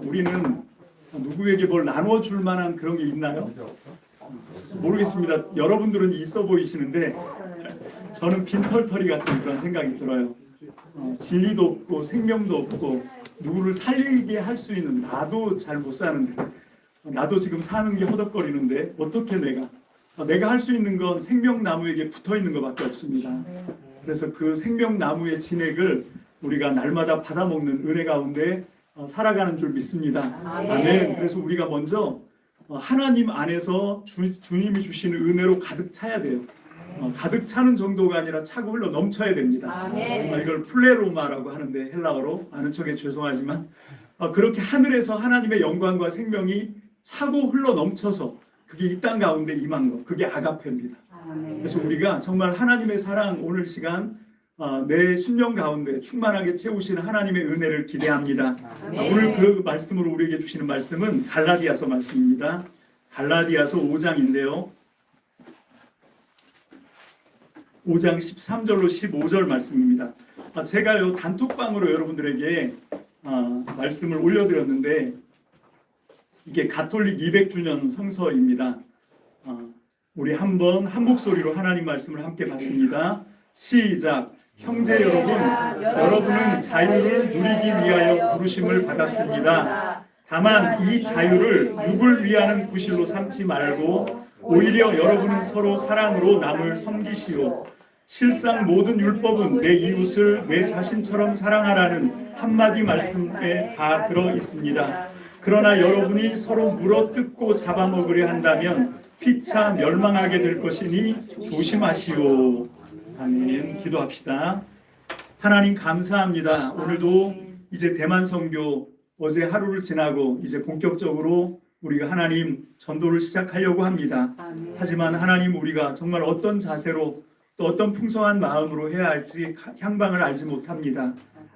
우리는 누구에게 뭘 나눠줄 만한 그런 게 있나요? 모르겠습니다. 여러분들은 있어 보이시는데 저는 빈털터리 같은 그런 생각이 들어요. 진리도 없고 생명도 없고 누구를 살리게 할 수 있는, 나도 잘 못 사는데, 나도 지금 사는 게 허덕거리는데 어떻게 내가 할 수 있는 건 생명나무에게 붙어 있는 것밖에 없습니다. 그래서 그 생명나무의 진액을 우리가 날마다 받아먹는 은혜 가운데 살아가는 줄 믿습니다. 아멘. 그래서 우리가 먼저 하나님 안에서 주님이 주시는 은혜로 가득 차야 돼요. 가득 차는 정도가 아니라 차고 흘러 넘쳐야 됩니다. 이걸 플레로마라고 하는데, 헬라어로 아는 척에 죄송하지만 그렇게 하늘에서 하나님의 영광과 생명이 차고 흘러 넘쳐서 그게 이 땅 가운데 임한 것, 그게 아가페입니다. 그래서 우리가 정말 하나님의 사랑, 오늘 시간 내 심령 가운데 충만하게 채우시는 하나님의 은혜를 기대합니다. 오늘 그 말씀으로 우리에게 주시는 말씀은 갈라디아서 말씀입니다. 갈라디아서 5장인데요. 5장 13절로 15절 말씀입니다. 제가요 단톡방으로 여러분들에게 말씀을 올려드렸는데, 이게 가톨릭 200주년 성서입니다. 우리 한번 한 목소리로 하나님 말씀을 함께 받습니다. 시작. 형제 여러분, 여러분은 자유를 누리기 위하여 부르심을 받았습니다. 다만 이 자유를 육을 위하는 구실로 삼지 말고 오히려 여러분은 서로 사랑으로 남을 섬기시오. 실상 모든 율법은 내 이웃을 내 자신처럼 사랑하라는 한마디 말씀에 다 들어 있습니다. 그러나 여러분이 서로 물어뜯고 잡아먹으려 한다면 피차 멸망하게 될 것이니 조심하시오. 아멘. 기도합시다. 하나님 감사합니다. 오늘도 이제 대만 선교 어제 하루를 지나고 이제 본격적으로 우리가 하나님 전도를 시작하려고 합니다. 하지만 하나님, 우리가 정말 어떤 자세로 또 어떤 풍성한 마음으로 해야 할지 향방을 알지 못합니다.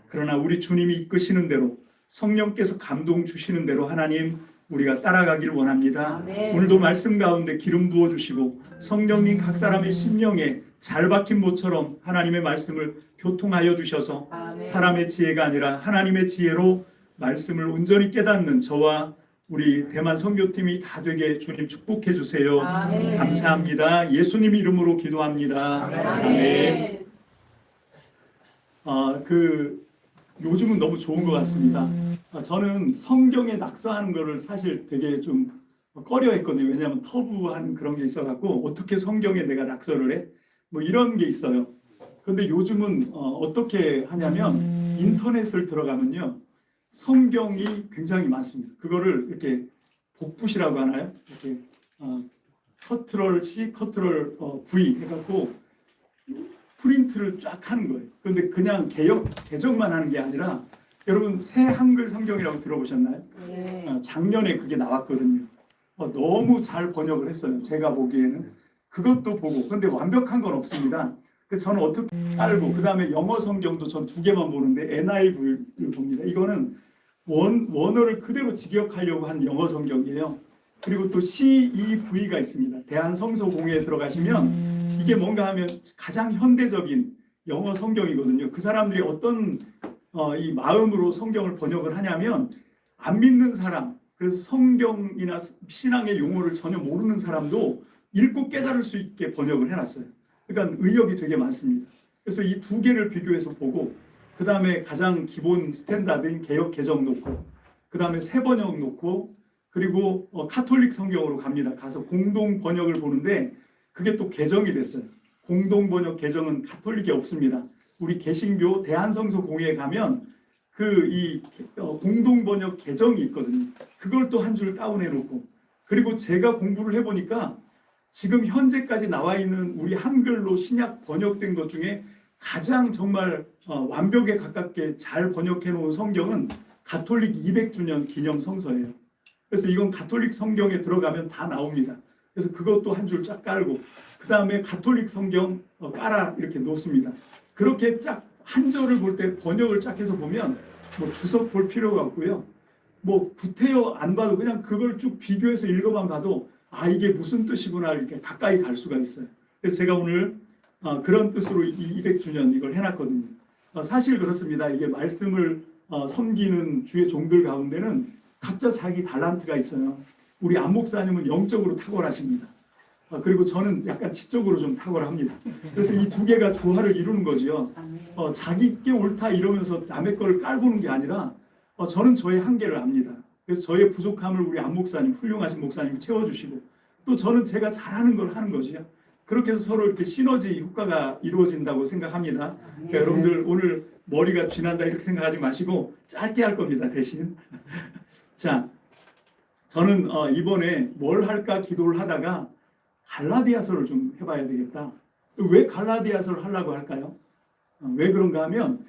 그러나 우리 주님이 이끄시는 대로, 성령께서 감동 주시는 대로 하나님 우리가 따라가길 원합니다. 오늘도 말씀 가운데 기름 부어주시고 성령님 각 사람의 심령에 잘 박힌 모처럼 하나님의 말씀을 교통하여 주셔서 사람의 지혜가 아니라 하나님의 지혜로 말씀을 온전히 깨닫는 저와 우리 대만 선교팀이 다 되게 주님 축복해 주세요. 감사합니다. 예수님 이름으로 기도합니다. 아멘. 요즘은 너무 좋은 것 같습니다. 저는 성경에 낙서하는 거를 사실 되게 좀 꺼려했거든요. 왜냐하면 터부하는 그런 게 있어갖고 어떻게 성경에 내가 낙서를 해? 뭐 이런 게 있어요. 그런데 요즘은 어떻게 하냐면 인터넷을 들어가면요, 성경이 굉장히 많습니다. 그거를 이렇게 복붙이라고 하나요? 이렇게 컨트롤 C, 컨트롤 V 해갖고 프린트를 쫙 하는 거예요. 그런데 그냥 개정만 하는 게 아니라, 여러분 새 한글 성경이라고 들어보셨나요? 작년에 그게 나왔거든요. 너무 잘 번역을 했어요. 제가 보기에는. 그것도 보고, 근데 완벽한 건 없습니다. 그래서 저는 어떻게 알고, 그 다음에 영어 성경도 전 2개만 보는데 NIV를 봅니다. 이거는 원어를 그대로 직역하려고 한 영어 성경이에요. 그리고 또 CEV가 있습니다. 대한성서공회에 들어가시면 이게 뭔가 하면 가장 현대적인 영어 성경이거든요. 그 사람들이 어떤 이 마음으로 성경을 번역을 하냐면, 안 믿는 사람, 그래서 성경이나 신앙의 용어를 전혀 모르는 사람도 읽고 깨달을 수 있게 번역을 해놨어요. 그러니까 의역이 되게 많습니다. 그래서 이 2개를 비교해서 보고, 그 다음에 가장 기본 스탠다드인 개역 개정 놓고, 그 다음에 새 번역 놓고, 그리고 카톨릭 성경으로 갑니다. 가서 공동 번역을 보는데 그게 또 개정이 됐어요. 공동 번역 개정은 카톨릭에 없습니다. 우리 개신교 대한성서공회에 가면 이 공동 번역 개정이 있거든요. 그걸 또 한 줄 다운해 놓고, 그리고 제가 공부를 해보니까 지금 현재까지 나와 있는 우리 한글로 신약 번역된 것 중에 가장 정말 완벽에 가깝게 잘 번역해 놓은 성경은 가톨릭 200주년 기념 성서예요. 그래서 이건 가톨릭 성경에 들어가면 다 나옵니다. 그래서 그것도 한 줄 쫙 깔고, 그 다음에 가톨릭 성경 깔아 이렇게 놓습니다. 그렇게 쫙 한 절을 볼 때 번역을 쫙 해서 보면 뭐 주석 볼 필요가 없고요. 뭐 구태여 안 봐도 그냥 그걸 쭉 비교해서 읽어만 봐도 이게 무슨 뜻이구나 이렇게 가까이 갈 수가 있어요. 그래서 제가 오늘 그런 뜻으로 200주년 이걸 해놨거든요. 사실 그렇습니다. 이게 말씀을 섬기는 주의 종들 가운데는 각자 자기 달란트가 있어요. 우리 안 목사님은 영적으로 탁월하십니다. 그리고 저는 약간 지적으로 좀 탁월합니다. 그래서 이 두 개가 조화를 이루는 거죠. 자기 게 옳다 이러면서 남의 거를 깔보는 게 아니라 저는 저의 한계를 압니다. 그래서 저의 부족함을 우리 안 목사님, 훌륭하신 목사님이 채워주시고 또 저는 제가 잘하는 걸 하는 거지요. 그렇게 해서 서로 이렇게 시너지 효과가 이루어진다고 생각합니다. 그러니까 여러분들 오늘 머리가 쥐난다 이렇게 생각하지 마시고 짧게 할 겁니다. 대신 자, 저는 이번에 뭘 할까 기도를 하다가 갈라디아서를 좀 해봐야 되겠다. 왜 갈라디아서를 하려고 할까요? 왜 그런가 하면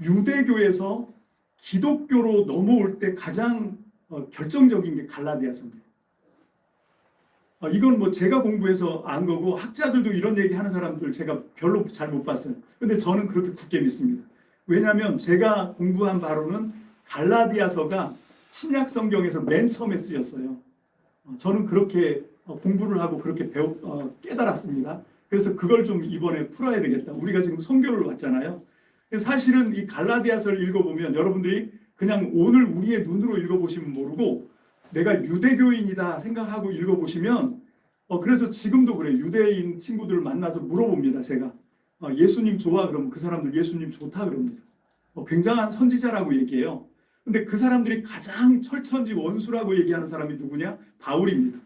유대교에서 기독교로 넘어올 때 가장 결정적인 게 갈라디아서입니다. 이건 뭐 제가 공부해서 안 거고 학자들도 이런 얘기 하는 사람들 제가 별로 잘 못 봤어요. 근데 저는 그렇게 굳게 믿습니다. 왜냐하면 제가 공부한 바로는 갈라디아서가 신약 성경에서 맨 처음에 쓰였어요. 저는 그렇게 공부를 하고 그렇게 깨달았습니다. 그래서 그걸 좀 이번에 풀어야 되겠다. 우리가 지금 선교를 왔잖아요. 사실은 이 갈라디아서를 읽어보면 여러분들이 그냥 오늘 우리의 눈으로 읽어보시면 모르고 내가 유대교인이다 생각하고 읽어보시면 그래서 지금도 그래요. 유대인 친구들을 만나서 물어봅니다. 제가 예수님 좋아? 그러면 그 사람들 예수님 좋다 그럽니다. 굉장한 선지자라고 얘기해요. 근데 그 사람들이 가장 철천지 원수라고 얘기하는 사람이 누구냐? 바울입니다.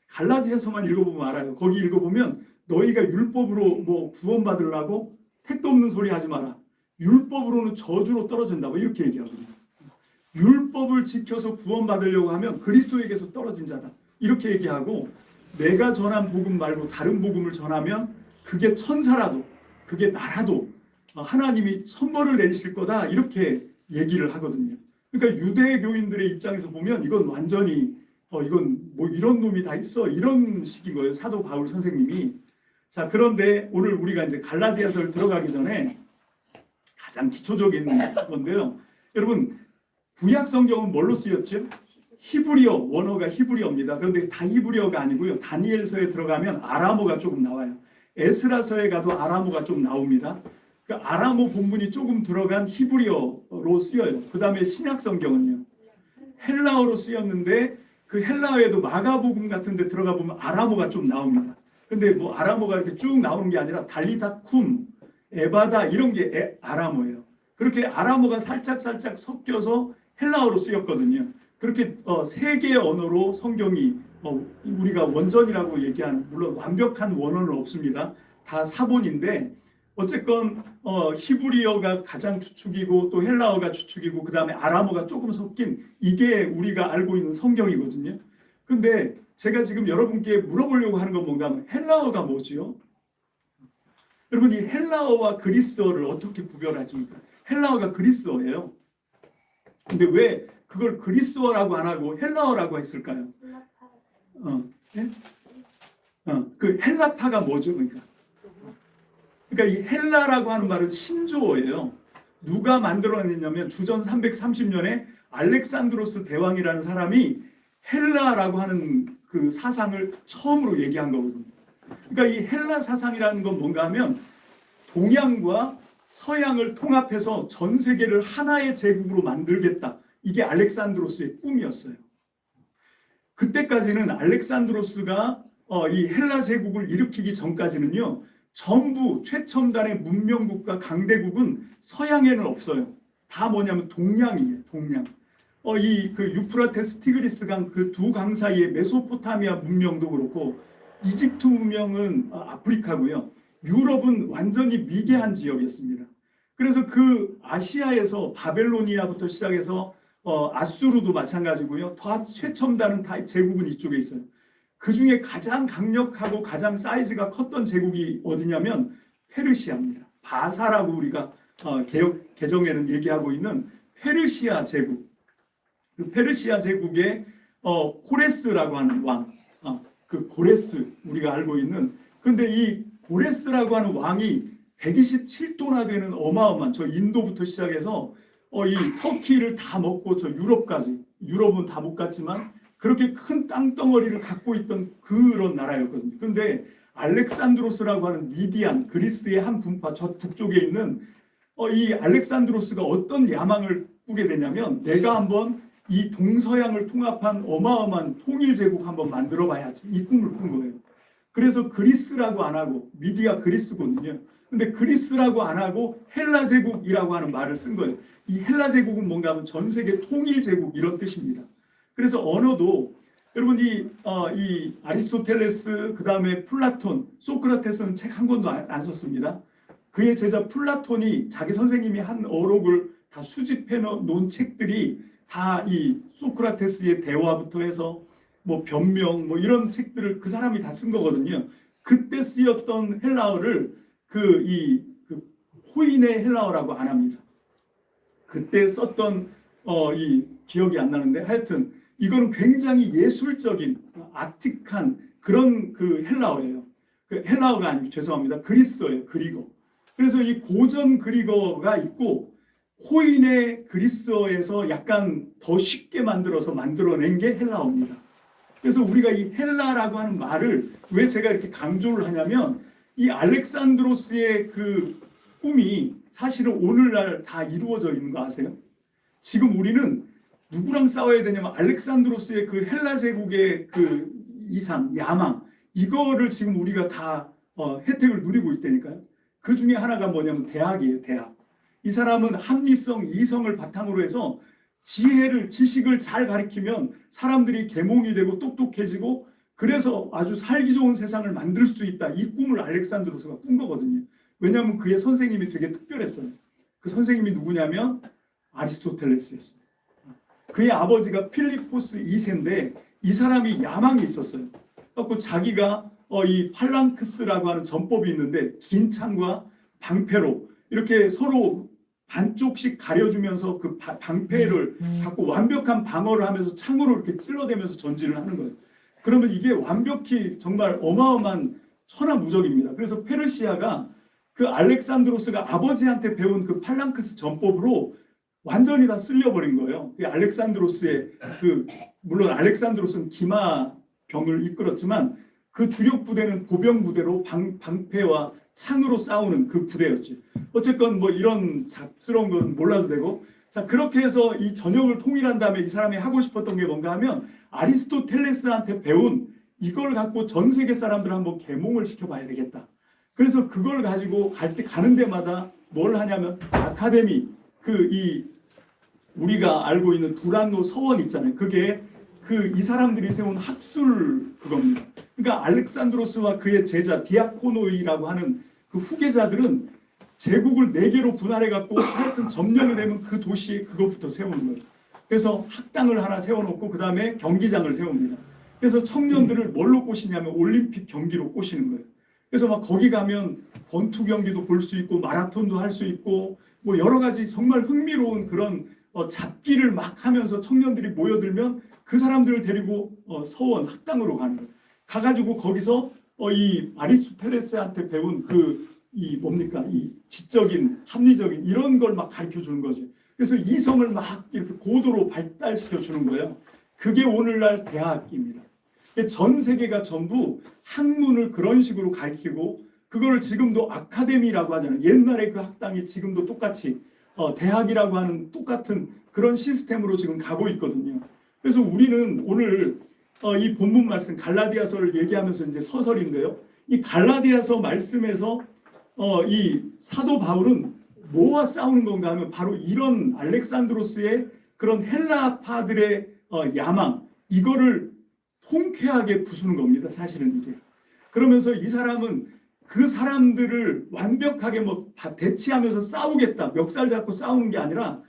갈라디아서만 읽어보면 알아요. 거기 읽어보면 너희가 율법으로 뭐 구원받으려고 택도 없는 소리 하지 마라. 율법으로는 저주로 떨어진다. 뭐 이렇게 얘기하거든요. 율법을 지켜서 구원받으려고 하면 그리스도에게서 떨어진 자다. 이렇게 얘기하고 내가 전한 복음 말고 다른 복음을 전하면 그게 천사라도 그게 나라도 하나님이 선벌을 내리실 거다. 이렇게 얘기를 하거든요. 그러니까 유대교인들의 입장에서 보면 이건 완전히 이건 뭐 이런 놈이 다 있어 이런 식인 거예요. 사도 바울 선생님이. 자, 그런데 오늘 우리가 이제 갈라디아서를 들어가기 전에 가장 기초적인 건데요. 여러분 구약 성경은 뭘로 쓰였죠? 히브리어, 원어가 히브리어입니다. 그런데 다 히브리어가 아니고요. 다니엘서에 들어가면 아람어가 조금 나와요. 에스라서에 가도 아람어가 좀 나옵니다. 그 아람어 본문이 조금 들어간 히브리어로 쓰여요. 그 다음에 신약 성경은요. 헬라어로 쓰였는데 그 헬라어에도 마가복음 같은 데 들어가 보면 아람어가 좀 나옵니다. 근데 뭐 아람어가 이렇게 쭉 나오는 게 아니라 달리다 쿰, 에바다 이런 게 아람어예요. 그렇게 아람어가 살짝 섞여서 헬라어로 쓰였거든요. 그렇게 세 개의 언어로 성경이 우리가 원전이라고 얘기하는 물론 완벽한 원어는 없습니다. 다 사본인데 어쨌건 히브리어가 가장 주축이고 또 헬라어가 주축이고 그 다음에 아람어가 조금 섞인 이게 우리가 알고 있는 성경이거든요. 근데 제가 지금 여러분께 물어보려고 하는 건 뭔가 하면 헬라어가 뭐지요? 여러분 이 헬라어와 그리스어를 어떻게 구별하십니까? 헬라어가 그리스어예요. 근데 왜 그걸 그리스어라고 안 하고 헬라어라고 했을까요? 네? 그 헬라파가 뭐죠? 그러니까 이 헬라라고 하는 말은 신조어예요. 누가 만들어냈냐면 주전 330년에 알렉산드로스 대왕이라는 사람이 헬라라고 하는 그 사상을 처음으로 얘기한 거거든요. 그러니까 이 헬라 사상이라는 건 뭔가 하면 동양과 서양을 통합해서 전 세계를 하나의 제국으로 만들겠다. 이게 알렉산드로스의 꿈이었어요. 그때까지는 알렉산드로스가 이 헬라 제국을 일으키기 전까지는요. 전부 최첨단의 문명국가 강대국은 서양에는 없어요. 다 뭐냐면 동양이에요. 동양. 이 그 유프라테스 티그리스 강 그 두 강 사이에 메소포타미아 문명도 그렇고 이집트 문명은 아프리카고요. 유럽은 완전히 미개한 지역이었습니다. 그래서 그 아시아에서 바벨로니아부터 시작해서 아수르도 마찬가지고요. 더 최첨단은 다 제국은 이쪽에 있어요. 그 중에 가장 강력하고 가장 사이즈가 컸던 제국이 어디냐면 페르시아입니다. 바사라고 우리가 개정에는 얘기하고 있는 페르시아 제국. 그 페르시아 제국의 코레스라고 하는 왕, 그 고레스 우리가 알고 있는. 근데 이 고레스라고 하는 왕이 127도나 되는 어마어마한 저 인도부터 시작해서 이 터키를 다 먹고 저 유럽까지, 유럽은 다 못 갔지만 그렇게 큰 땅덩어리를 갖고 있던 그런 나라였거든요. 그런데 알렉산드로스라고 하는 미디안, 그리스의 한 분파 저 북쪽에 있는 이 알렉산드로스가 어떤 야망을 꾸게 되냐면 내가 한번 이 동서양을 통합한 어마어마한 통일제국 한번 만들어 봐야지. 이 꿈을 꾼 거예요. 그래서 그리스라고 안 하고, 미디아 그리스거든요. 근데 그리스라고 안 하고 헬라 제국이라고 하는 말을 쓴 거예요. 이 헬라 제국은 뭔가 하면 전 세계 통일 제국 이런 뜻입니다. 그래서 언어도 여러분 이 아리스토텔레스 그 다음에 플라톤, 소크라테스는 책 한 권도 안 썼습니다. 그의 제자 플라톤이 자기 선생님이 한 어록을 다 수집해 놓은 책들이 다 이 소크라테스의 대화부터 해서 뭐 변명 뭐 이런 책들을 그 사람이 다 쓴 거거든요. 그때 쓰였던 헬라어를 그 호인의 헬라어라고 안 합니다. 그때 썼던 이 기억이 안 나는데 하여튼 이거는 굉장히 예술적인 아틱한 그런 그 헬라어예요. 그 헬라어가 아니고 죄송합니다. 그리스어예요. 그리거. 그래서 이 고전 그리거가 있고 호인의 그리스어에서 약간 더 쉽게 만들어낸 게 헬라어입니다. 그래서 우리가 이 헬라라고 하는 말을 왜 제가 이렇게 강조를 하냐면 이 알렉산드로스의 그 꿈이 사실은 오늘날 다 이루어져 있는 거 아세요? 지금 우리는 누구랑 싸워야 되냐면 알렉산드로스의 그 헬라 제국의 그 이상, 야망 이거를 지금 우리가 다 혜택을 누리고 있다니까요. 그 중에 하나가 뭐냐면 대학이에요. 대학. 이 사람은 합리성, 이성을 바탕으로 해서 지식을 잘 가리키면 사람들이 계몽이 되고 똑똑해지고 그래서 아주 살기 좋은 세상을 만들 수 있다. 이 꿈을 알렉산드로스가 꾼 거거든요. 왜냐하면 그의 선생님이 되게 특별했어요. 그 선생님이 누구냐면 아리스토텔레스였어요. 그의 아버지가 필리포스 2세인데 이 사람이 야망이 있었어요. 그래서 자기가 이 팔랑크스라고 하는 전법이 있는데 긴 창과 방패로 이렇게 서로 반쪽씩 가려주면서 그 방패를 갖고 완벽한 방어를 하면서 창으로 이렇게 찔러대면서 전진을 하는 거예요. 그러면 이게 완벽히 정말 어마어마한 천하무적입니다. 그래서 페르시아가 그 알렉산드로스가 아버지한테 배운 그 팔랑크스 전법으로 완전히 다 쓸려버린 거예요. 그 알렉산드로스의 물론 알렉산드로스는 기마병을 이끌었지만 그 주력 부대는 보병 부대로 방패와 창으로 싸우는 그 부대였지. 어쨌건 뭐 이런 잡스러운 건 몰라도 되고 자 그렇게 해서 이 전역을 통일한 다음에 이 사람이 하고 싶었던 게 뭔가 하면 아리스토텔레스한테 배운 이걸 갖고 전 세계 사람들 한번 계몽을 시켜봐야 되겠다. 그래서 그걸 가지고 가는 데마다 뭘 하냐면 아카데미 우리가 알고 있는 두란노 서원 있잖아요. 그게 이 사람들이 세운 학술 그겁니다. 그러니까 알렉산드로스와 그의 제자 디아코노이라고 하는 그 후계자들은 제국을 4개로 분할해 갖고 하여튼 점령이 되면 그 도시에 그것부터 세우는 거예요. 그래서 학당을 하나 세워놓고 그 다음에 경기장을 세웁니다. 그래서 청년들을 뭘로 꼬시냐면 올림픽 경기로 꼬시는 거예요. 그래서 막 거기 가면 권투 경기도 볼 수 있고 마라톤도 할 수 있고 뭐 여러 가지 정말 흥미로운 그런 잡기를 막 하면서 청년들이 모여들면 그 사람들을 데리고 서원 학당으로 가는 거예요. 가가지고 거기서 이 아리스토텔레스한테 배운 이 지적인 합리적인 이런 걸 막 가르쳐 주는 거죠. 그래서 이성을 막 이렇게 고도로 발달시켜 주는 거예요. 그게 오늘날 대학입니다. 전 세계가 전부 학문을 그런 식으로 가르치고 그걸 지금도 아카데미라고 하잖아요. 옛날에 그 학당이 지금도 똑같이 대학이라고 하는 똑같은 그런 시스템으로 지금 가고 있거든요. 그래서 우리는 오늘 이 본문 말씀 갈라디아서를 얘기하면서 이제 서설인데요. 이 갈라디아서 말씀에서 이 사도 바울은 뭐와 싸우는 건가 하면 바로 이런 알렉산드로스의 그런 헬라파들의 야망 이거를 통쾌하게 부수는 겁니다. 사실은 이게. 그러면서 이 사람은 그 사람들을 완벽하게 다 대치하면서 싸우겠다. 멱살 잡고 싸우는 게 아니라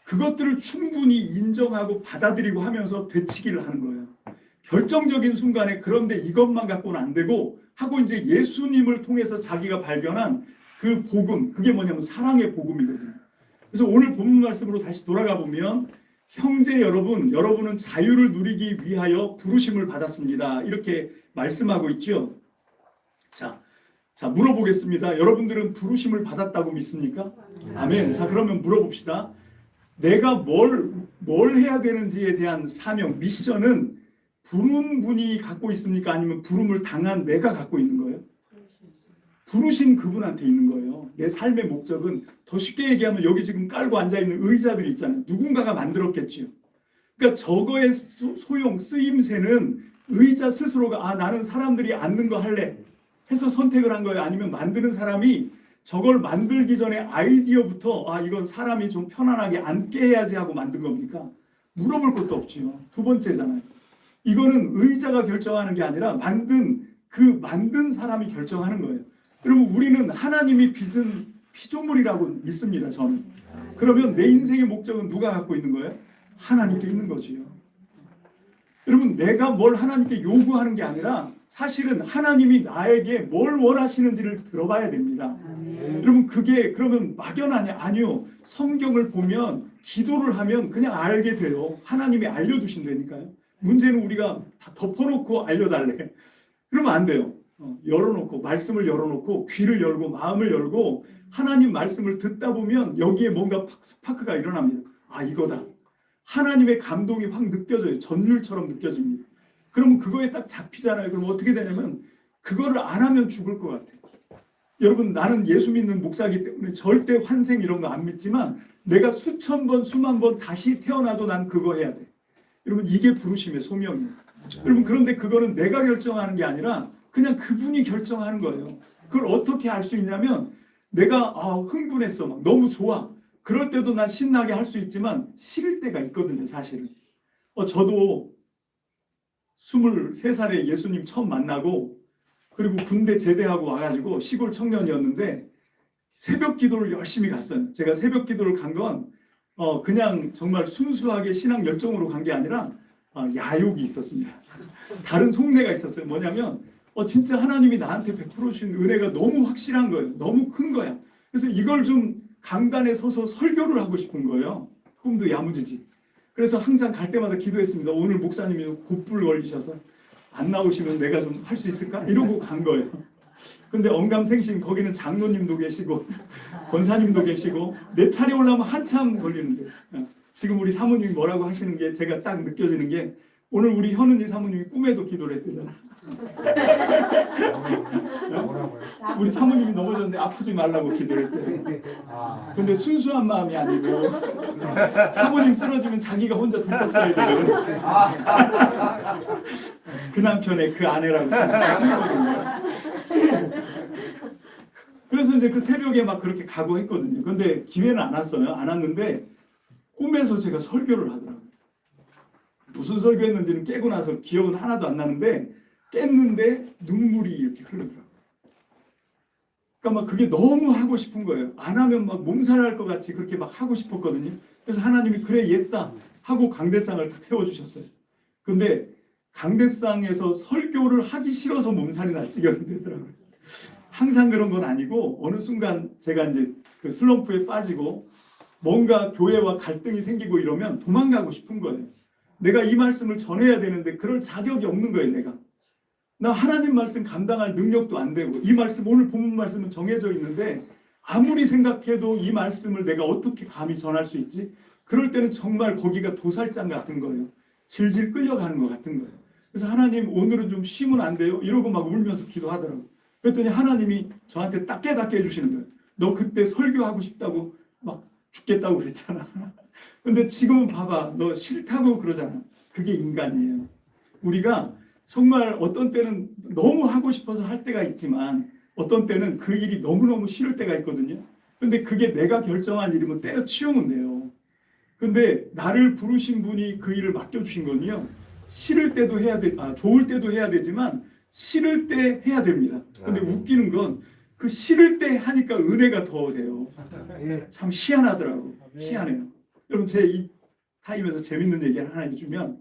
그것들을 충분히 인정하고 받아들이고 하면서 되치기를 하는 거예요. 결정적인 순간에 그런데 이것만 갖고는 안 되고 하고 이제 예수님을 통해서 자기가 발견한 그 복음, 그게 뭐냐면 사랑의 복음이거든요. 그래서 오늘 본문 말씀으로 다시 돌아가 보면 형제 여러분, 여러분은 자유를 누리기 위하여 부르심을 받았습니다. 이렇게 말씀하고 있죠. 자, 물어보겠습니다. 여러분들은 부르심을 받았다고 믿습니까? 아멘. 자, 그러면 물어봅시다. 내가 뭘 해야 되는지에 대한 사명, 미션은 부른 분이 갖고 있습니까? 아니면 부름을 당한 내가 갖고 있는 거예요? 부르신 그분한테 있는 거예요. 내 삶의 목적은 더 쉽게 얘기하면 여기 지금 깔고 앉아있는 의자들이 있잖아요. 누군가가 만들었겠지요. 그러니까 저거의 소용, 쓰임새는 의자 스스로가 나는 사람들이 앉는 거 할래 해서 선택을 한 거예요? 아니면 만드는 사람이 저걸 만들기 전에 아이디어부터 이건 사람이 좀 편안하게 앉게 해야지 하고 만든 겁니까? 물어볼 것도 없지요. 두 번째잖아요. 이거는 의자가 결정하는 게 아니라 만든 사람이 결정하는 거예요. 여러분, 우리는 하나님이 빚은 피조물이라고 믿습니다. 저는. 그러면 내 인생의 목적은 누가 갖고 있는 거예요? 하나님께 있는 거지요. 여러분, 내가 뭘 하나님께 요구하는 게 아니라 사실은 하나님이 나에게 뭘 원하시는지를 들어봐야 됩니다. 여러분, 그게 그러면 막연하냐? 아니요. 성경을 보면, 기도를 하면 그냥 알게 돼요. 하나님이 알려주신다니까요. 문제는 우리가 다 덮어놓고 알려달래. 그러면 안 돼요. 열어놓고, 말씀을 열어놓고, 귀를 열고, 마음을 열고, 하나님 말씀을 듣다 보면 여기에 뭔가 스파크가 일어납니다. 이거다. 하나님의 감동이 확 느껴져요. 전율처럼 느껴집니다. 그러면 그거에 딱 잡히잖아요. 그럼 어떻게 되냐면 그거를 안 하면 죽을 것 같아요. 여러분, 나는 예수 믿는 목사이기 때문에 절대 환생 이런 거 안 믿지만 내가 수천 번, 수만 번 다시 태어나도 난 그거 해야 돼. 여러분, 이게 부르심의 소명이에요. 여러분, 그런데 그거는 내가 결정하는 게 아니라 그냥 그분이 결정하는 거예요. 그걸 어떻게 알 수 있냐면 내가 흥분했어. 막 너무 좋아. 그럴 때도 난 신나게 할 수 있지만 싫을 때가 있거든요, 사실은. 저도 23살에 예수님 처음 만나고 그리고 군대 제대하고 와가지고 시골 청년이었는데 새벽 기도를 열심히 갔어요. 제가 새벽 기도를 간 건 그냥 정말 순수하게 신앙 열정으로 간 게 아니라 야욕이 있었습니다. 다른 속내가 있었어요. 뭐냐면 진짜 하나님이 나한테 베풀어 주신 은혜가 너무 확실한 거예요. 너무 큰 거야. 그래서 이걸 좀 강단에 서서 설교를 하고 싶은 거예요. 꿈도 야무지지. 그래서 항상 갈 때마다 기도했습니다. 오늘 목사님이 곧불 걸리셔서 안 나오시면 내가 좀 할 수 있을까? 이러고 간 거예요. 근데 언감생심 거기는 장로님도 계시고 권사님도 계시고 내 차례 올라오면 한참 걸리는데 지금 우리 사모님이 뭐라고 하시는 게 제가 딱 느껴지는 게 오늘 우리 현은이 사모님이 꿈에도 기도를 했대잖아. 우리 사모님이 넘어졌는데 아프지 말라고 기도를 했대. 근데 순수한 마음이 아니고 사모님 쓰러지면 자기가 혼자 돈박 써야 되거든. 그 남편의 그 아내라고 생각하거든요. 그래서 이제 그 새벽에 막 그렇게 각오했거든요. 근데 기회는 안 왔어요. 안 왔는데 꿈에서 제가 설교를 하더라고요. 무슨 설교했는지는 깨고 나서 기억은 하나도 안 나는데 깼는데 눈물이 이렇게 흐르더라고요. 그러니까 막 그게 너무 하고 싶은 거예요. 안 하면 막 몸살날 것 같이 그렇게 막 하고 싶었거든요. 그래서 하나님이 그래 옛다 하고 강대상을 딱 세워주셨어요. 근데 강대상에서 설교를 하기 싫어서 몸살이 날 지경이 되더라고요. 항상 그런 건 아니고 어느 순간 제가 이제 그 슬럼프에 빠지고 뭔가 교회와 갈등이 생기고 이러면 도망가고 싶은 거예요. 내가 이 말씀을 전해야 되는데 그럴 자격이 없는 거예요. 내가. 나 하나님 말씀 감당할 능력도 안 되고 이 말씀 오늘 본문 말씀은 정해져 있는데 아무리 생각해도 이 말씀을 내가 어떻게 감히 전할 수 있지? 그럴 때는 정말 거기가 도살장 같은 거예요. 질질 끌려가는 것 같은 거예요. 그래서 하나님 오늘은 좀 쉬면 안 돼요? 이러고 막 울면서 기도하더라고요. 그랬더니 하나님이 저한테 딱 깨닫게 해주시는 거예요. 너 그때 설교하고 싶다고 막 죽겠다고 그랬잖아. 근데 지금은 봐봐. 너 싫다고 그러잖아. 그게 인간이에요. 우리가 정말 어떤 때는 너무 하고 싶어서 할 때가 있지만 어떤 때는 그 일이 너무너무 싫을 때가 있거든요. 근데 그게 내가 결정한 일이면 때려치우면 돼요. 근데 나를 부르신 분이 그 일을 맡겨주신 건요. 싫을 때도 해야 돼, 좋을 때도 해야 되지만 싫을 때 해야 됩니다. 근데 웃기는 건 그 싫을 때 하니까 은혜가 더 돼요. 참 희한하더라고. 희한해요. 여러분 제 이 타임에서 재밌는 얘기 하나 해주면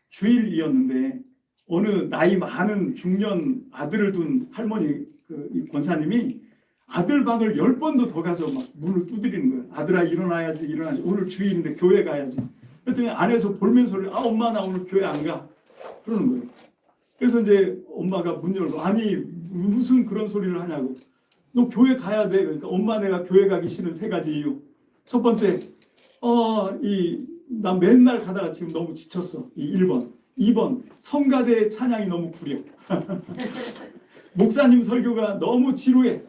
주일이었는데 어느 나이 많은 중년 아들을 둔 할머니 이 권사님이 아들 방을 10번도 더 가서 막 문을 두드리는 거예요. 아들아 일어나야지 일어나야지 오늘 주일인데 교회 가야지. 그랬더니 안에서 볼멘 소리 엄마 나 오늘 교회 안 가. 그러는 거예요. 그래서 이제 엄마가 문 열고 아니 무슨 그런 소리를 하냐고. 너 교회 가야 돼. 그러니까 엄마 내가 교회 가기 싫은 3가지 이유. 첫 번째 나 맨날 가다가 지금 너무 지쳤어. 이 1번. 2번 성가대 찬양이 너무 구려. 목사님 설교가 너무 지루해.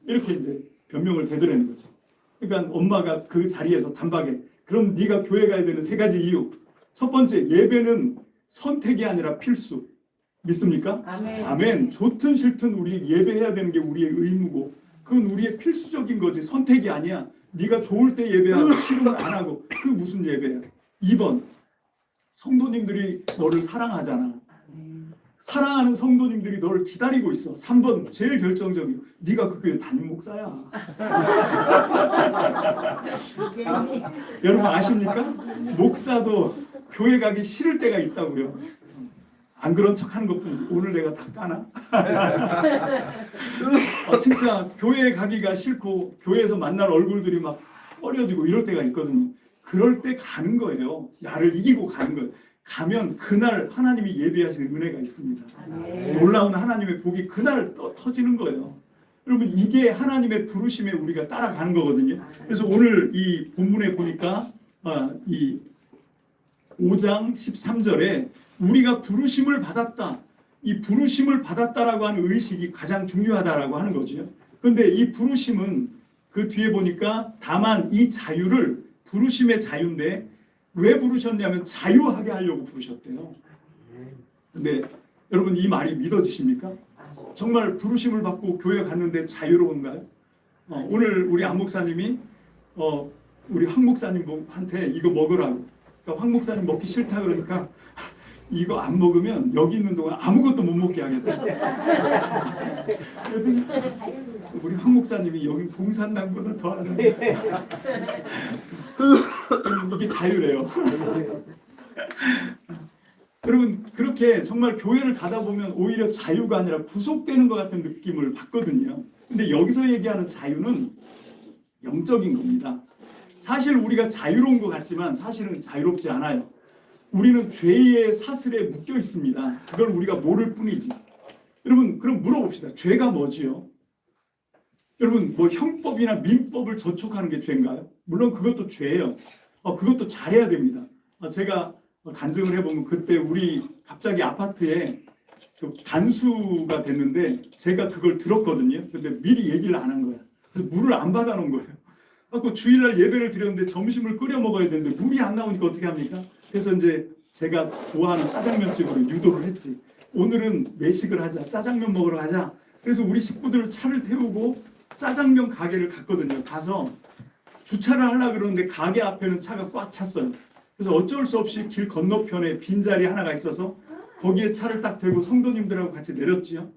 이렇게 이제 변명을 대드리는 거죠. 그러니까 엄마가 그 자리에서 단박에 그럼 네가 교회 가야 되는 3가지 이유. 첫 번째, 예배는 선택이 아니라 필수. 믿습니까? 아멘. 아멘. 좋든 싫든 우리 예배해야 되는 게 우리의 의무고 그건 우리의 필수적인 거지 선택이 아니야. 네가 좋을 때 예배하고 싫으면 안 하고 그 무슨 예배야. 2번, 성도님들이 너를 사랑하잖아. 사랑하는 성도님들이 너를 기다리고 있어. 3번, 제일 결정적인, 네가 그 교회 담임 목사야. 여러분 아십니까? 목사도 교회 가기 싫을 때가 있다고요. 안 그런 척하는 것뿐 오늘 내가 다 까나? 진짜 교회에 가기가 싫고 교회에서 만날 얼굴들이 막 꺼려지고 이럴 때가 있거든요. 그럴 때 가는 거예요. 나를 이기고 가는 거예요. 가면 그날 하나님이 예비하시는 은혜가 있습니다. 놀라운 하나님의 복이 그날 터지는 거예요. 여러분 이게 하나님의 부르심에 우리가 따라가는 거거든요. 그래서 오늘 이 본문에 보니까 이 5장 13절에 우리가 부르심을 받았다. 이 부르심을 받았다라고 하는 의식이 가장 중요하다라고 하는 거죠. 그런데 이 부르심은 그 뒤에 보니까 다만 이 자유를 부르심의 자유인데 왜 부르셨냐면 자유하게 하려고 부르셨대요. 근데 여러분 이 말이 믿어지십니까? 정말 부르심을 받고 교회 갔는데 자유로운가요? 오늘 우리 안 목사님이 우리 황 목사님한테 이거 먹으라고. 그러니까 황 목사님 먹기 싫다 그러니까 이거 안 먹으면 여기 있는 동안 아무것도 못 먹게 하겠다. 그랬더니 우리 황 목사님이 여기 봉산당보다 더 하는데 이게 자유래요. 여러분 그렇게 정말 교회를 가다 보면 오히려 자유가 아니라 구속되는 것 같은 느낌을 받거든요. 근데 여기서 얘기하는 자유는 영적인 겁니다. 사실 우리가 자유로운 것 같지만 사실은 자유롭지 않아요. 우리는 죄의 사슬에 묶여 있습니다. 그걸 우리가 모를 뿐이지. 여러분 그럼 물어봅시다. 죄가 뭐지요? 여러분 뭐 형법이나 민법을 저촉하는 게 죄인가요? 물론 그것도 죄예요. 그것도 잘해야 됩니다. 제가 간증을 해보면 그때 우리 갑자기 아파트에 단수가 됐는데 제가 그걸 들었거든요. 근데 미리 얘기를 안 한 거야. 그래서 물을 안 받아놓은 거예요. 그래서 주일날 예배를 드렸는데 점심을 끓여 먹어야 되는데 물이 안 나오니까 어떻게 합니까? 그래서 이제 제가 좋아하는 짜장면집으로 유도를 했지. 오늘은 외식을 하자. 짜장면 먹으러 가자. 그래서 우리 식구들 차를 태우고 짜장면 가게를 갔거든요. 가서 주차를 하려고 그러는데 가게 앞에는 차가 꽉 찼어요. 그래서 어쩔 수 없이 길 건너편에 빈자리 하나가 있어서 거기에 차를 딱 대고 성도님들하고 같이 내렸지요.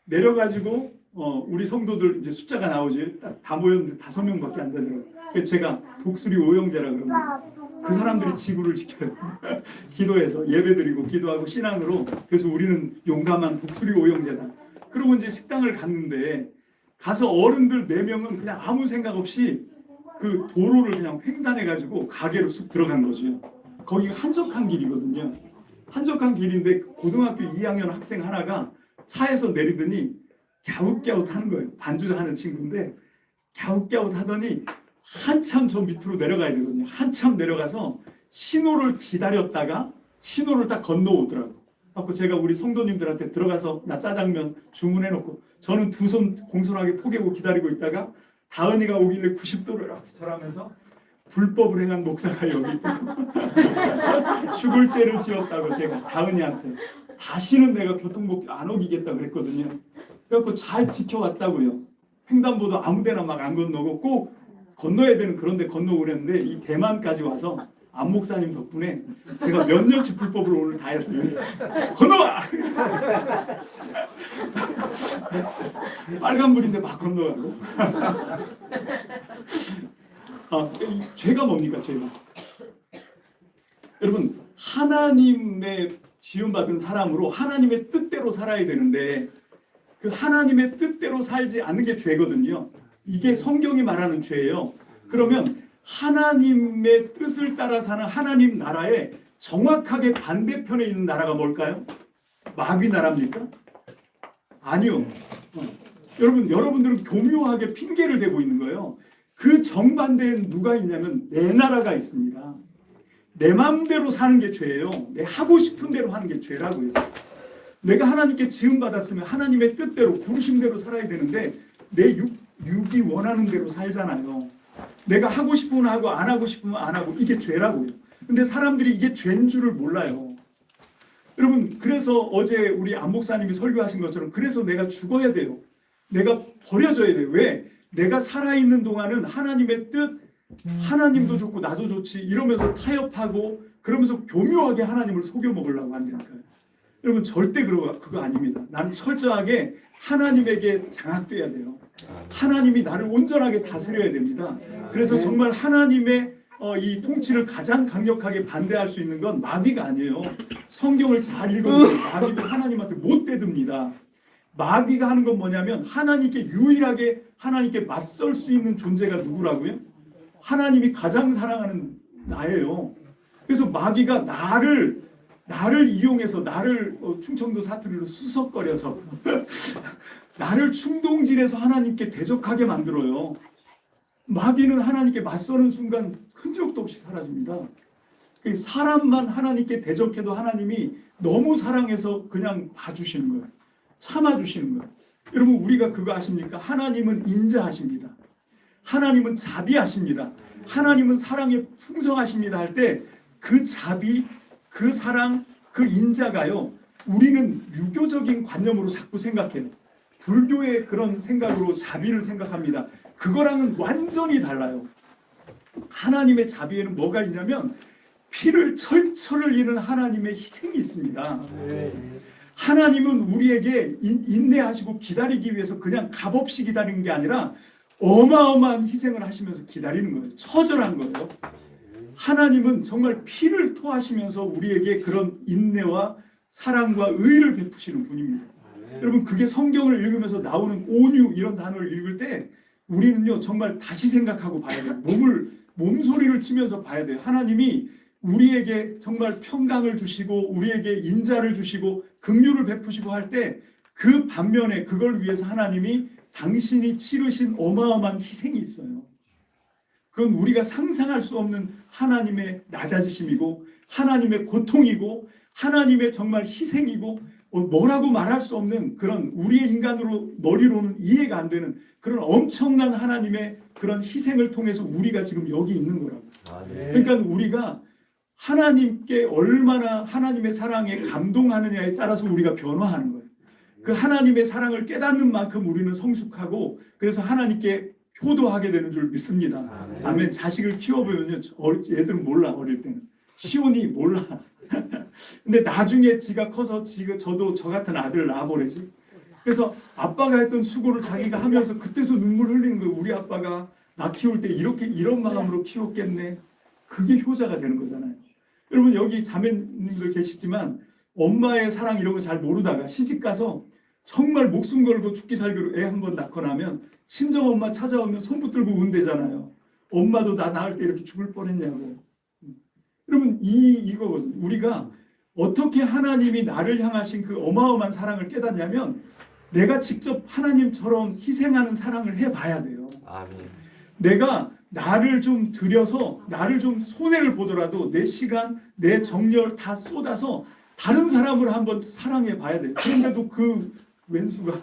내려가지고 우리 성도들 이제 숫자가 나오지. 딱 다 모였는데 5명밖에 안 되더라고요. 그래서 제가 독수리 오형제라 그럽니다. 그 사람들이 지구를 지켜요. 기도해서 예배드리고 기도하고 신앙으로. 그래서 우리는 용감한 독수리 오형제다. 그리고 이제 식당을 갔는데 가서 어른들 4명은 그냥 아무 생각 없이 그 도로를 그냥 횡단해가지고 가게로 쑥 들어간 거죠. 거기가 한적한 길이거든요. 한적한 길인데 고등학교 2학년 학생 하나가 차에서 내리더니 갸웃갸웃 하는 거예요. 반주하는 친구인데 갸웃갸웃 하더니 한참 저 밑으로 내려가야 되거든요. 한참 내려가서 신호를 기다렸다가 신호를 딱 건너오더라고요. 그래서 제가 우리 성도님들한테 들어가서 나 짜장면 주문해놓고 저는 2손 공손하게 포개고 기다리고 있다가 다은이가 오길래 90도를 이렇게 절하면서 불법을 행한 목사가 여기 있다고 죽을죄를 지었다고 제가 다은이한테 다시는 내가 교통법규 안 어기겠다고 그랬거든요. 그래서 잘 지켜왔다고요. 횡단보도 아무데나 막 안 건너고 꼭 건너야 되는 그런 데 건너고 그랬는데 이 대만까지 와서 안 목사님 덕분에 제가 몇 년치 불법을 오늘 다 했어요. 건너와! 빨간불인데 막 건너가고. 죄가 뭡니까? 죄가. 여러분 하나님의 지음받은 사람으로 하나님의 뜻대로 살아야 되는데 그 하나님의 뜻대로 살지 않는 게 죄거든요. 이게 성경이 말하는 죄예요. 그러면 하나님의 뜻을 따라 사는 하나님 나라의 정확하게 반대편에 있는 나라가 뭘까요? 마귀 나라입니까? 아니요. 여러분들은 교묘하게 핑계를 대고 있는 거예요. 그 정반대엔 누가 있냐면 내 나라가 있습니다. 내 마음대로 사는 게 죄예요. 내 하고 싶은 대로 하는 게 죄라고요. 내가 하나님께 지음받았으면 하나님의 뜻대로 부르심대로 살아야 되는데 내 육이 원하는 대로 살잖아요. 내가 하고 싶으면 하고 안 하고 싶으면 안 하고 이게 죄라고요. 근데 사람들이 이게 죄인 줄을 몰라요. 여러분, 그래서 어제 우리 안 목사님이 설교하신 것처럼 그래서 내가 죽어야 돼요. 내가 버려져야 돼요. 왜? 내가 살아있는 동안은 하나님의 뜻, 하나님도 좋고 나도 좋지 이러면서 타협하고 그러면서 교묘하게 하나님을 속여 먹으려고 한다니까요. 여러분, 절대 그거 아닙니다. 나는 철저하게 하나님에게 장악돼야 돼요. 하나님이 나를 온전하게 다스려야 됩니다. 그래서 정말 하나님의 이 통치를 가장 강력하게 반대할 수 있는 건 마귀가 아니에요. 성경을 잘 읽어보면 마귀도 하나님한테 못 대듭니다. 마귀가 하는 건 뭐냐면 하나님께 유일하게 하나님께 맞설 수 있는 존재가 누구라고요? 하나님이 가장 사랑하는 나예요. 그래서 마귀가 나를 이용해서 나를 충청도 사투리로 수석거려서 나를 충동질해서 하나님께 대적하게 만들어요. 마귀는 하나님께 맞서는 순간 흔적도 없이 사라집니다. 사람만 하나님께 대적해도 하나님이 너무 사랑해서 그냥 봐주시는 거예요. 참아주시는 거예요. 여러분, 우리가 그거 아십니까? 하나님은 인자하십니다. 하나님은 자비하십니다. 하나님은 사랑에 풍성하십니다 할 때 그 자비, 그 사랑, 그 인자가요, 우리는 유교적인 관념으로 자꾸 생각해요. 불교의 그런 생각으로 자비를 생각합니다. 그거랑은 완전히 달라요. 하나님의 자비에는 뭐가 있냐면 피를 철철을 잃은 하나님의 희생이 있습니다. 하나님은 우리에게 인내하시고 기다리기 위해서 그냥 값없이 기다리는 게 아니라 어마어마한 희생을 하시면서 기다리는 거예요. 처절한 거예요. 하나님은 정말 피를 토하시면서 우리에게 그런 인내와 사랑과 의를 베푸시는 분입니다. 여러분, 그게 성경을 읽으면서 나오는 온유 이런 단어를 읽을 때 우리는요 정말 다시 생각하고 봐야 돼요. 몸소리를 치면서 봐야 돼요. 하나님이 우리에게 정말 평강을 주시고 우리에게 인자를 주시고 긍휼을 베푸시고 할 때 그 반면에 그걸 위해서 하나님이 당신이 치르신 어마어마한 희생이 있어요. 그건 우리가 상상할 수 없는 하나님의 낮아지심이고 하나님의 고통이고 하나님의 정말 희생이고 뭐라고 말할 수 없는 그런 우리의 인간으로 머리로는 이해가 안 되는 그런 엄청난 하나님의 그런 희생을 통해서 우리가 지금 여기 있는 거라고. 그러니까 우리가 하나님께 얼마나 하나님의 사랑에 감동하느냐에 따라서 우리가 변화하는 거예요. 그 하나님의 사랑을 깨닫는 만큼 우리는 성숙하고 그래서 하나님께 효도하게 되는 줄 믿습니다. 아멘. 자식을 키워보면요, 애들은 몰라. 어릴 때는 시온이 몰라. 근데 나중에 지가 커서 저도 저 같은 아들을 낳아보래지. 그래서 아빠가 했던 수고를 자기가 하면서 그때서 눈물 흘리는 거예요. 우리 아빠가 나 키울 때 이런 마음으로 키웠겠네. 그게 효자가 되는 거잖아요. 여러분, 여기 자매님들 계시지만 엄마의 사랑 이런 거 잘 모르다가 시집가서 정말 목숨 걸고 죽기 살기로 애 한 번 낳고 나면 친정엄마 찾아오면 손 붙들고 운대잖아요. 엄마도 나 낳을 때 이렇게 죽을 뻔했냐고. 여러분, 이거거든요. 우리가 어떻게 하나님이 나를 향하신 그 어마어마한 사랑을 깨닫냐면 내가 직접 하나님처럼 희생하는 사랑을 해봐야 돼요. 아멘. 내가 나를 좀 들여서 나를 좀 손해를 보더라도 내 시간, 내 정열 다 쏟아서 다른 사람을 한번 사랑해 봐야 돼요. 그런데도 그 왼수가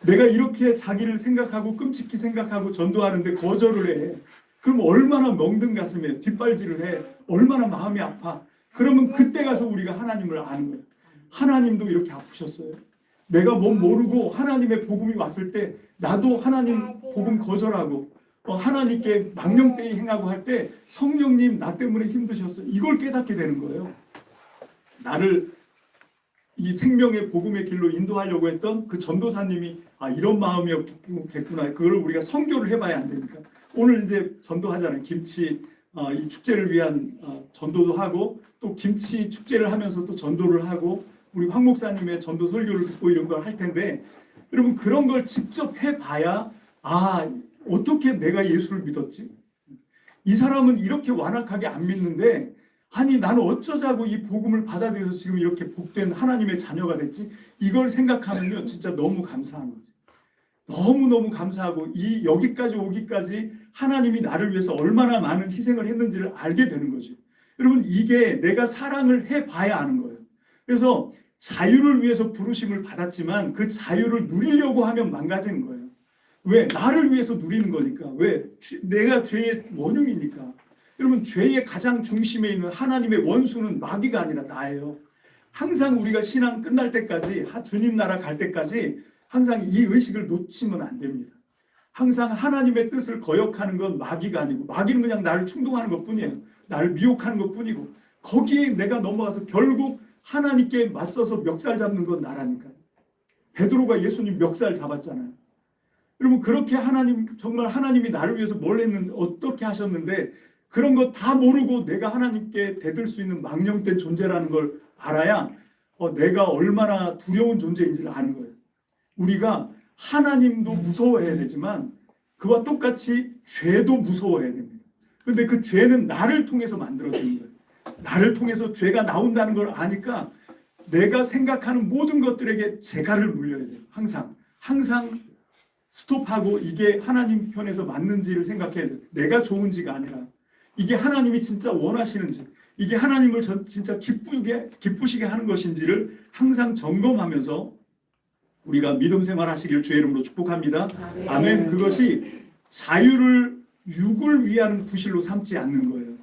내가 이렇게 자기를 생각하고 끔찍히 생각하고 전도하는데 거절을 해. 그럼 얼마나 멍든 가슴에 뒷발질을 해. 얼마나 마음이 아파. 그러면 그때 가서 우리가 하나님을 아는 거예요. 하나님도 이렇게 아프셨어요. 내가 뭐 모르고 하나님의 복음이 왔을 때 나도 하나님 복음 거절하고 하나님께 망령되이 행하고 할 때 성령님 나 때문에 힘드셨어요. 이걸 깨닫게 되는 거예요. 나를 이 생명의 복음의 길로 인도하려고 했던 그 전도사님이 이런 마음이었겠구나. 그걸 우리가 선교를 해봐야 안 되니까. 오늘 이제 전도하잖아요. 김치 이 축제를 위한 전도도 하고 또 김치 축제를 하면서 또 전도를 하고 우리 황 목사님의 전도 설교를 듣고 이런 걸 할 텐데 여러분 그런 걸 직접 해봐야 어떻게 내가 예수를 믿었지? 이 사람은 이렇게 완악하게 안 믿는데 아니 나는 어쩌자고 이 복음을 받아들여서 지금 이렇게 복된 하나님의 자녀가 됐지? 이걸 생각하면요 진짜 너무 감사한 거죠. 너무너무 감사하고 여기까지 오기까지 하나님이 나를 위해서 얼마나 많은 희생을 했는지를 알게 되는 거죠. 여러분 이게 내가 사랑을 해봐야 아는 거예요. 그래서 자유를 위해서 부르심을 받았지만 그 자유를 누리려고 하면 망가지는 거예요. 왜? 나를 위해서 누리는 거니까. 왜? 내가 죄의 원흉이니까. 여러분, 죄의 가장 중심에 있는 하나님의 원수는 마귀가 아니라 나예요. 항상 우리가 신앙 끝날 때까지, 주님 나라 갈 때까지 항상 이 의식을 놓치면 안 됩니다. 항상 하나님의 뜻을 거역하는 건 마귀가 아니고, 마귀는 그냥 나를 충동하는 것뿐이에요. 나를 미혹하는 것뿐이고, 거기에 내가 넘어가서 결국 하나님께 맞서서 멱살 잡는 건 나라니까요. 베드로가 예수님 멱살 잡았잖아요. 여러분, 그렇게 정말 하나님이 나를 위해서 뭘 했는데, 어떻게 하셨는데, 그런 거 다 모르고 내가 하나님께 대들 수 있는 망령된 존재라는 걸 알아야 내가 얼마나 두려운 존재인지를 아는 거예요. 우리가 하나님도 무서워해야 되지만 그와 똑같이 죄도 무서워해야 됩니다. 근데 그 죄는 나를 통해서 만들어지는 거예요. 나를 통해서 죄가 나온다는 걸 아니까 내가 생각하는 모든 것들에게 재갈을 물려야 돼요. 항상 스톱하고 이게 하나님 편에서 맞는지를 생각해야 돼요. 내가 좋은지가 아니라 이게 하나님이 진짜 원하시는지, 이게 하나님을 진짜 기쁘시게 하는 것인지를 항상 점검하면서 우리가 믿음 생활하시길 주의 이름으로 축복합니다. 아멘. 그것이 자유를 육을 위하는 구실로 삼지 않는 거예요.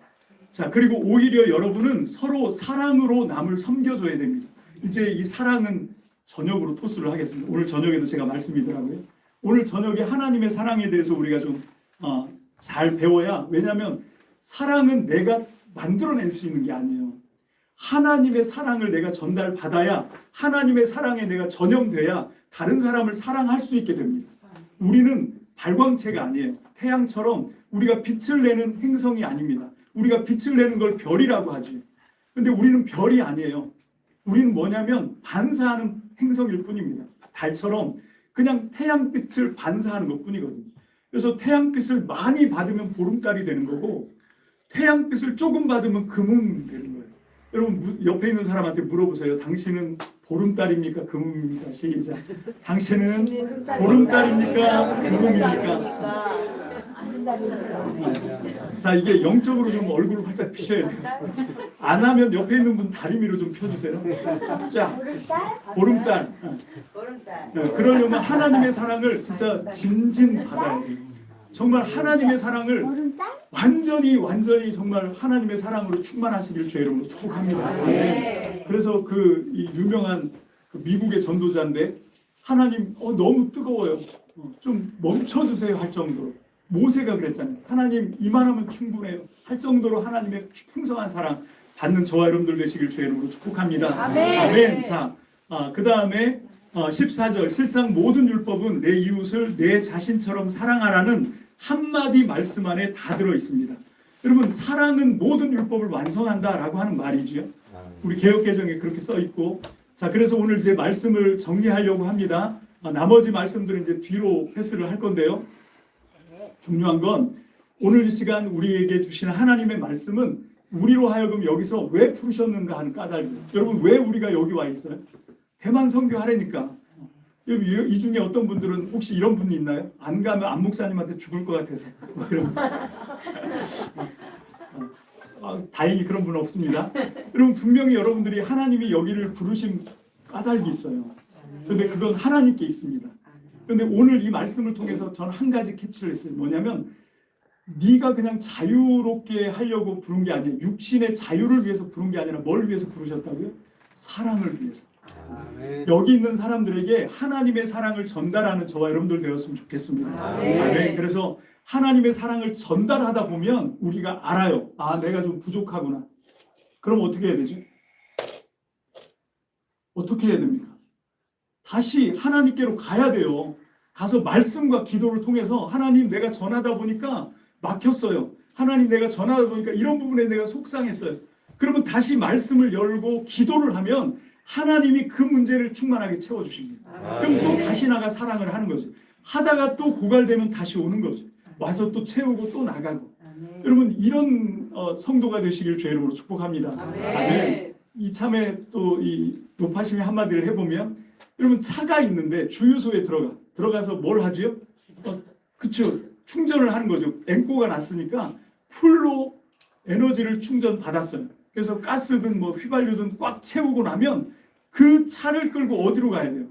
자, 그리고 오히려 여러분은 서로 사랑으로 남을 섬겨줘야 됩니다. 이제 이 사랑은 저녁으로 토스를 하겠습니다. 오늘 저녁에도 제가 말씀이더라고요. 오늘 저녁에 하나님의 사랑에 대해서 우리가 좀 잘 배워야, 왜냐하면 사랑은 내가 만들어낼 수 있는 게 아니에요. 하나님의 사랑을 내가 전달받아야, 하나님의 사랑에 내가 전염돼야 다른 사람을 사랑할 수 있게 됩니다. 우리는 발광체가 아니에요. 태양처럼 우리가 빛을 내는 행성이 아닙니다. 우리가 빛을 내는 걸 별이라고 하지. 근데 우리는 별이 아니에요. 우리는 뭐냐면 반사하는 행성일 뿐입니다. 달처럼 그냥 태양빛을 반사하는 것뿐이거든요. 그래서 태양빛을 많이 받으면 보름달이 되는 거고, 태양빛을 조금 받으면 금음이 되는 거예요. 여러분, 옆에 있는 사람한테 물어보세요. 당신은 보름달입니까? 금음입니까? 시작. 당신은 보름달입니까? 금음입니까? 자, 이게 영적으로 좀 얼굴을 활짝 피셔야 돼요. 안 하면 옆에 있는 분 다리미로 좀 펴주세요. 자, 보름달. 그러려면 하나님의 사랑을 진짜 진진 받아야 돼요. 정말 하나님의 사랑을 완전히 정말 하나님의 사랑으로 충만하시길 주의 이름으로 축복합니다. 네. 그래서 이 유명한 미국의 전도자인데, 하나님 너무 뜨거워요. 좀 멈춰주세요 할 정도로. 모세가 그랬잖아요. 하나님 이만하면 충분해요 할 정도로 하나님의 풍성한 사랑 받는 저와 여러분들 되시길 주의 이름으로 축복합니다. 아멘. 아멘. 자, 그 다음에 14절, 실상 모든 율법은 내 이웃을 내 자신처럼 사랑하라는 한마디 말씀 안에 다 들어 있습니다. 여러분, 사랑은 모든 율법을 완성한다라고 하는 말이지요. 우리 개역개정에 그렇게 써 있고, 자, 그래서 오늘 이제 말씀을 정리하려고 합니다. 나머지 말씀들은 이제 뒤로 패스를 할 건데요. 중요한 건 오늘 이 시간 우리에게 주시는 하나님의 말씀은 우리로 하여금 여기서 왜 부르셨는가 하는 까닭이에요. 여러분, 왜 우리가 여기 와 있어요? 대만 선교하려니까. 이 중에 어떤 분들은 혹시 이런 분이 있나요? 안 가면 안 목사님한테 죽을 것 같아서. 다행히 그런 분은 없습니다. 여러분, 분명히 여러분들이 하나님이 여기를 부르신 까닭이 있어요. 그런데 그건 하나님께 있습니다. 그런데 오늘 이 말씀을 통해서 저는 한 가지 캐치를 했어요. 뭐냐면, 네가 그냥 자유롭게 하려고 부른 게 아니에요. 육신의 자유를 위해서 부른 게 아니라 뭘 위해서 부르셨다고요? 사랑을 위해서. 아멘. 여기 있는 사람들에게 하나님의 사랑을 전달하는 저와 여러분들 되었으면 좋겠습니다. 아멘. 아멘. 그래서 하나님의 사랑을 전달하다 보면 우리가 알아요. 내가 좀 부족하구나. 그럼 어떻게 해야 되죠? 어떻게 해야 됩니까? 다시 하나님께로 가야 돼요. 가서 말씀과 기도를 통해서, 하나님, 내가 전하다 보니까 막혔어요. 하나님, 내가 전하다 보니까 이런 부분에 내가 속상했어요. 그러면 다시 말씀을 열고 기도를 하면 하나님이 그 문제를 충만하게 채워주십니다. 그럼 또 다시 나가 사랑을 하는 거죠. 하다가 또 고갈되면 다시 오는 거죠. 와서 또 채우고 또 나가고. 여러분, 이런 성도가 되시길 주의 이름으로 축복합니다. 아멘. 이참에 또 이 높아심의 한마디를 해보면, 여러분, 차가 있는데 주유소에 들어가서 뭘 하죠? 그쵸, 충전을 하는 거죠. 앵꼬가 났으니까 풀로 에너지를 충전 받았어요. 그래서 가스든 뭐 휘발유든 꽉 채우고 나면 그 차를 끌고 어디로 가야 돼요?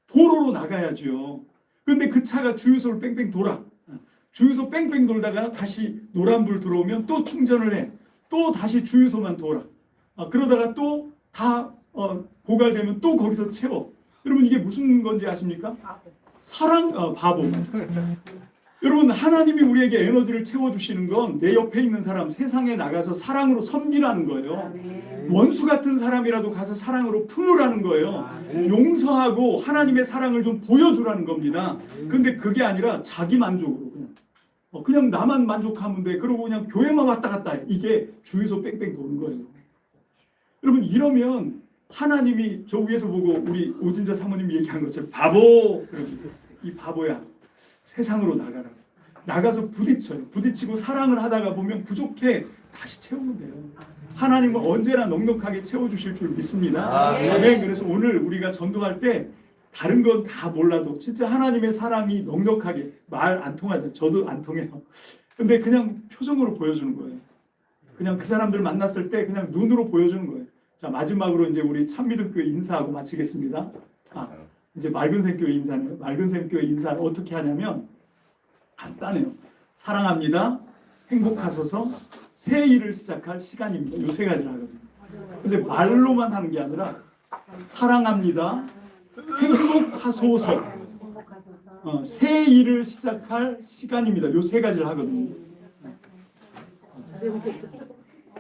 도로로 나가야죠. 근데 그 차가 주유소를 뺑뺑 돌아. 주유소 뺑뺑 돌다가 다시 노란불 들어오면 또 충전을 해. 또 다시 주유소만 돌아. 그러다가 또 다 고갈되면 또 거기서 채워. 여러분 이게 무슨 건지 아십니까? 사랑, 바보. 여러분 하나님이 우리에게 에너지를 채워주시는 건 내 옆에 있는 사람, 세상에 나가서 사랑으로 섬기라는 거예요. 원수 같은 사람이라도 가서 사랑으로 품으라는 거예요. 용서하고 하나님의 사랑을 좀 보여주라는 겁니다. 근데 그게 아니라 자기 만족으로 그냥 나만 만족하면 돼. 그러고 그냥 교회만 왔다 갔다 해. 이게 주유소 뺑뺑 도는 거예요. 여러분 이러면 하나님이 저 위에서 보고 우리 오진자 사모님이 얘기한 것처럼 바보! 이 바보야. 세상으로 나가라. 나가서 부딪혀요. 부딪히고 사랑을 하다가 보면 부족해. 다시 채우면 돼요. 하나님은 언제나 넉넉하게 채워주실 줄 믿습니다. 아멘. 그래서 오늘 우리가 전도할 때 다른 건 다 몰라도 진짜 하나님의 사랑이 넉넉하게 말 안 통하죠. 저도 안 통해요. 근데 그냥 표정으로 보여주는 거예요. 그냥 그 사람들 만났을 때 그냥 눈으로 보여주는 거예요. 자, 마지막으로 이제 우리 참믿음교회 인사하고 마치겠습니다. 이제 맑은샘교회 인사네요. 맑은샘교회 인사를 어떻게 하냐면 간단해요. 사랑합니다. 행복하소서. 새 일을 시작할 시간입니다. 이 세 가지를 하거든요. 근데 말로만 하는 게 아니라 사랑합니다. 행복하소서. 새 일을 시작할 시간입니다. 이 세 가지를 하거든요.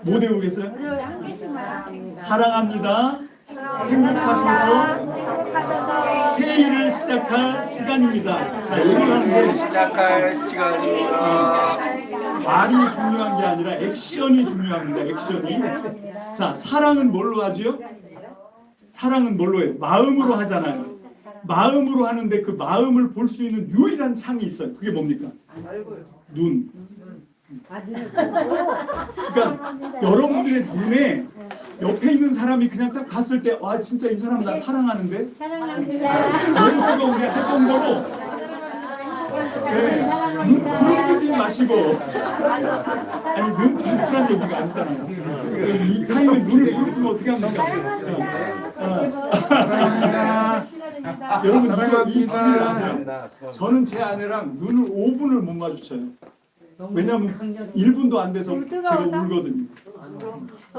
못 외우겠어요? 사랑합니다. 행복하소서. 새 일을 시작할 시간입니다. 자, 이걸 하는데 시작할 시간입니다. 말이 중요한 게 아니라 액션이 중요합니다. 액션이. 자, 사랑은 뭘로 하죠? 사랑은 뭘로 해요? 마음으로 하잖아요. 마음으로 하는데 그 마음을 볼 수 있는 유일한 창이 있어요. 그게 뭡니까? 눈. 그러니까 여러분들의 눈에 옆에 있는 사람이 그냥 딱 봤을 때 와 진짜 이 사람 나 사랑하는데 너무 뜨거운데 할 정도로 눈 부르지 마시고 아니 눈 부르라는 얘기가 아니잖아요. 이 타임에 눈을 부르면 어떻게 합니까? 여러분 이 비밀 아세요? 저는 제 아내랑 눈을 5분을 못 마주쳐요. 왜냐하면 1분도 안 돼서 제가 울거든요.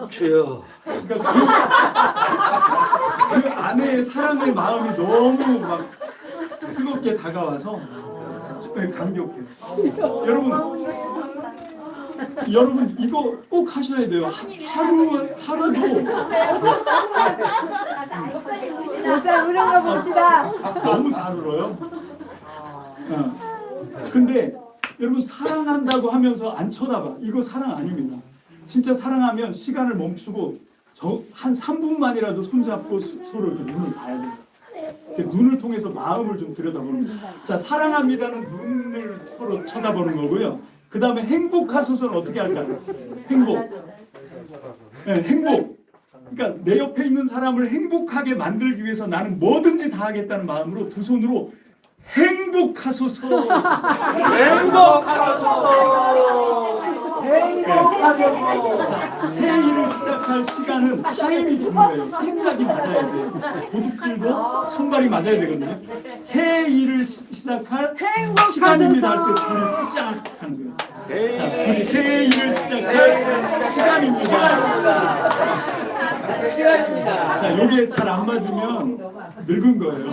주여. 그러니까 그 아내의 사랑의 마음이 너무 막 뜨겁게 다가와서 감격해요. 여러분 이거 꼭 하셔야 돼요. 하루도 목사 우는 거 봅시다. 너무 잘 울어요. 근데 여러분 사랑한다고 하면서 안 쳐다봐. 이거 사랑 아닙니다. 진짜 사랑하면 시간을 멈추고 한 3분만이라도 손잡고 서로 이렇게 눈을 봐야 돼요. 눈을 통해서 마음을 좀 들여다보는 거예요. 자, 사랑합니다는 눈을 서로 쳐다보는 거고요. 그 다음에 행복하소서는 어떻게 할까요? 행복. 네, 행복. 그러니까 내 옆에 있는 사람을 행복하게 만들기 위해서 나는 뭐든지 다 하겠다는 마음으로 두 손으로 행복하소서. 새 일을 시작할 시간은 타임이 중요해요. 손잡이 맞아야 돼요. 도둑질도 손발이 맞아야 되거든요. 새 일을 시작할 시간입니다 할 때 둘이 쫙 하는 거예요. 자, 둘이 새 일을 시작할 시간입니다. 자, 여기에 잘 안 맞으면 늙은 거예요.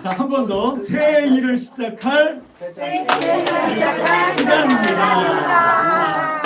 자, 한 번 더. 새 일을 시작할 시간입니다.